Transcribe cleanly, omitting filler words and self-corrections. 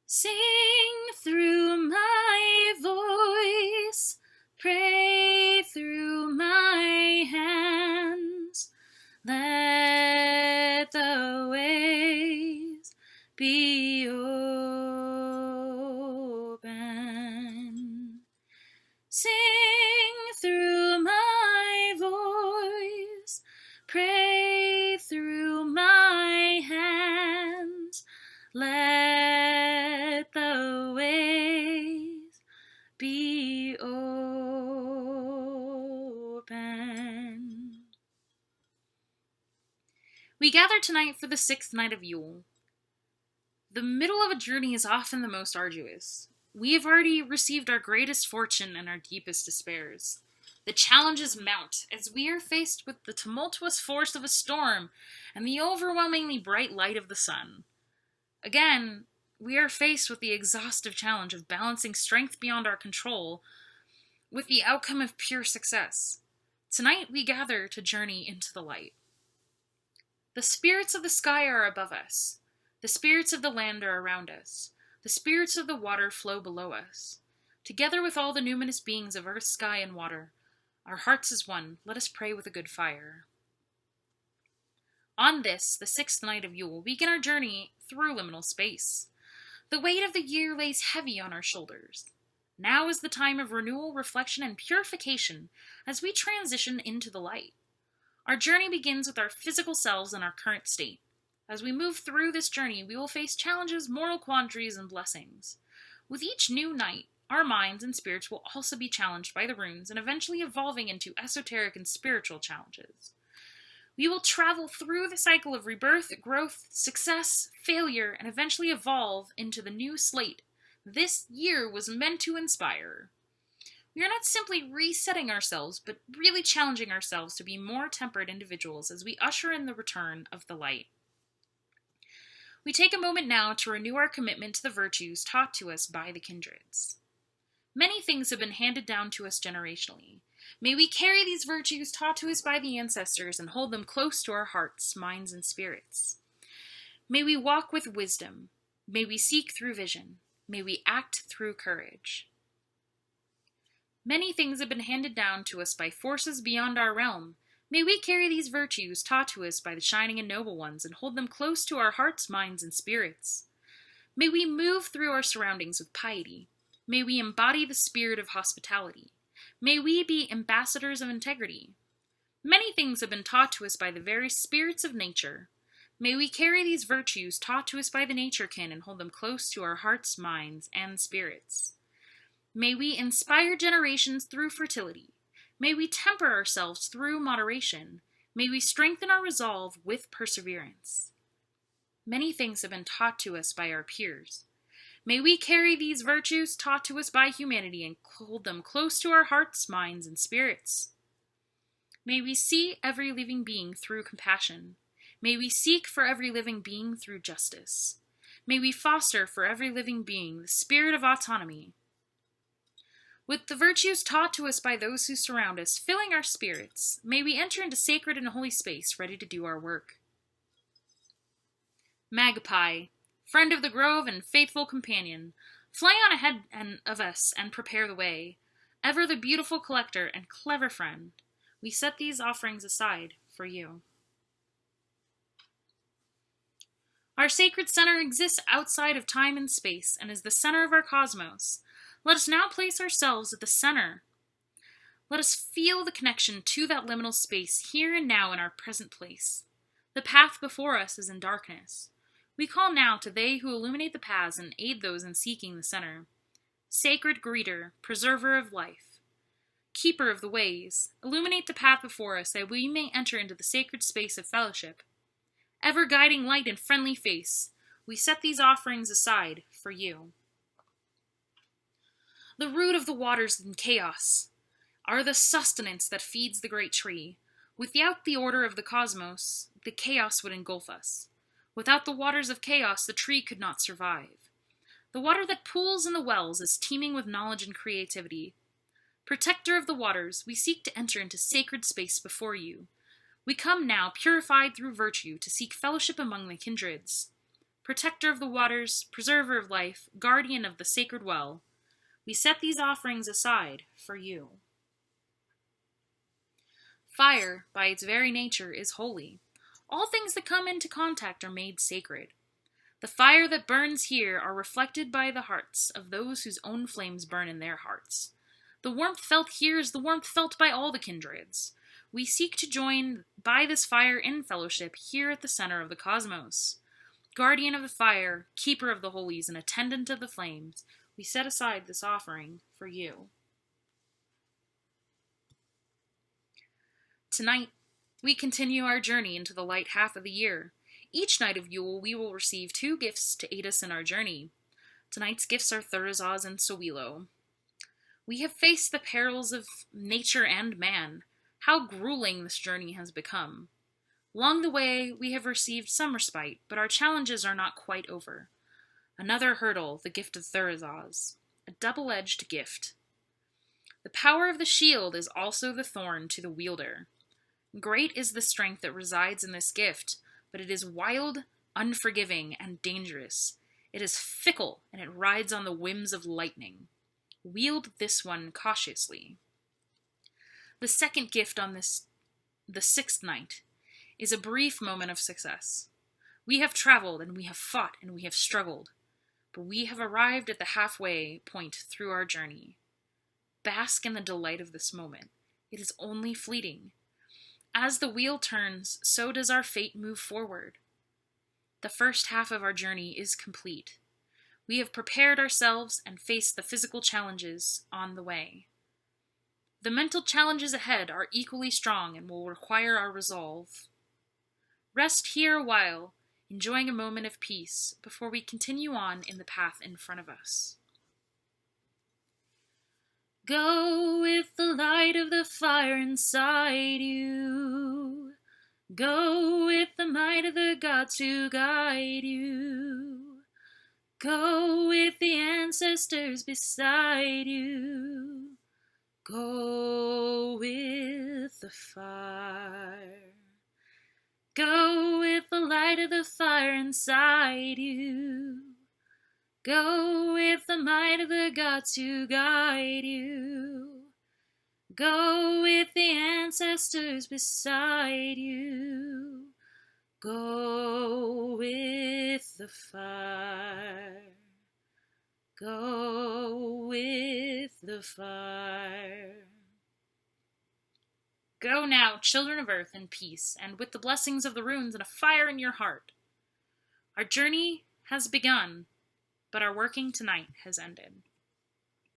Sing through my voice, pray through my hands. Let the ways be open. Sing through my voice, pray through my hands. Let the ways be open. We gather tonight for the sixth night of Yule. The middle of a journey is often the most arduous. We have already received our greatest fortune and our deepest despairs. The challenges mount as we are faced with the tumultuous force of a storm and the overwhelmingly bright light of the sun. Again, we are faced with the exhaustive challenge of balancing strength beyond our control with the outcome of pure success. Tonight we gather to journey into the light. The spirits of the sky are above us. The spirits of the land are around us. The spirits of the water flow below us. Together with all the numinous beings of earth, sky, and water, our hearts as one, let us pray with a good fire. On this, the sixth night of Yule, we begin our journey through liminal space. The weight of the year lays heavy on our shoulders. Now is the time of renewal, reflection, and purification as we transition into the light. Our journey begins with our physical selves and our current state. As we move through this journey, we will face challenges, moral quandaries, and blessings. With each new night, our minds and spirits will also be challenged by the runes and eventually evolving into esoteric and spiritual challenges. We will travel through the cycle of rebirth, growth, success, failure, and eventually evolve into the new slate this year was meant to inspire. We are not simply resetting ourselves, but really challenging ourselves to be more tempered individuals as we usher in the return of the light. We take a moment now to renew our commitment to the virtues taught to us by the kindreds. Many things have been handed down to us generationally. May we carry these virtues taught to us by the ancestors and hold them close to our hearts, minds, and spirits. May we walk with wisdom. May we seek through vision. May we act through courage. Many things have been handed down to us by forces beyond our realm. May we carry these virtues taught to us by the shining and noble ones and hold them close to our hearts, minds, and spirits. May we move through our surroundings with piety. May we embody the spirit of hospitality. May we be ambassadors of integrity. Many things have been taught to us by the very spirits of nature. May we carry these virtues taught to us by the nature kin and hold them close to our hearts, minds, and spirits. May we inspire generations through fertility. May we temper ourselves through moderation. May we strengthen our resolve with perseverance. Many things have been taught to us by our peers. May we carry these virtues taught to us by humanity and hold them close to our hearts, minds, and spirits. May we see every living being through compassion. May we seek for every living being through justice. May we foster for every living being the spirit of autonomy. With the virtues taught to us by those who surround us filling our spirits, may we enter into sacred and holy space ready to do our work. Magpie, friend of the grove and faithful companion, fly on ahead of us and prepare the way. Ever the beautiful collector and clever friend, we set these offerings aside for you. Our sacred center exists outside of time and space and is the center of our cosmos. Let us now place ourselves at the center. Let us feel the connection to that liminal space here and now in our present place. The path before us is in darkness. We call now to they who illuminate the paths and aid those in seeking the center. Sacred greeter, preserver of life, keeper of the ways, illuminate the path before us that we may enter into the sacred space of fellowship. Ever guiding light and friendly face, we set these offerings aside for you. The root of the waters in chaos are the sustenance that feeds the great tree. Without the order of the cosmos, the chaos would engulf us. Without the waters of chaos, the tree could not survive. The water that pools in the wells is teeming with knowledge and creativity. Protector of the waters, we seek to enter into sacred space before you. We come now, purified through virtue, to seek fellowship among the kindreds. protector of the waters, preserver of life, guardian of the sacred well, we set these offerings aside for you. Fire, by its very nature, is holy. All things that come into contact are made sacred. The fire that burns here are reflected by the hearts of those whose own flames burn in their hearts. The warmth felt here is the warmth felt by all the kindreds. We seek to join by this fire in fellowship here at the center of the cosmos. Guardian of the fire, keeper of the holies, and attendant of the flames, we set aside this offering for you. Tonight, we continue our journey into the light half of the year. Each night of Yule, we will receive 2 gifts to aid us in our journey. Tonight's gifts are Thurisaz and Sowilo. We have faced the perils of nature and man. How grueling this journey has become. Along the way, we have received some respite, but our challenges are not quite over. Another hurdle, the gift of Thurisaz, a double-edged gift. The power of the shield is also the thorn to the wielder. Great is the strength that resides in this gift, but it is wild, unforgiving, and dangerous. It is fickle, and it rides on the whims of lightning. Wield this one cautiously. The second gift on the 6th night, is a brief moment of success. We have traveled, and we have fought, and we have struggled, but we have arrived at the halfway point through our journey. Bask in the delight of this moment. It is only fleeting. As the wheel turns, so does our fate move forward. The first half of our journey is complete. We have prepared ourselves and faced the physical challenges on the way. The mental challenges ahead are equally strong and will require our resolve. Rest here a while, enjoying a moment of peace before we continue on in the path in front of us. Go with the light of the fire inside you. Go with the might of the gods to guide you. Go with the ancestors beside you. Go with the fire. Go with the light of the fire inside you. Go with the might of the gods to guide you. Go with the ancestors beside you. Go with the fire. Go with the fire. Go now, children of earth, in peace, and with the blessings of the runes and a fire in your heart. Our journey has begun, but our working tonight has ended.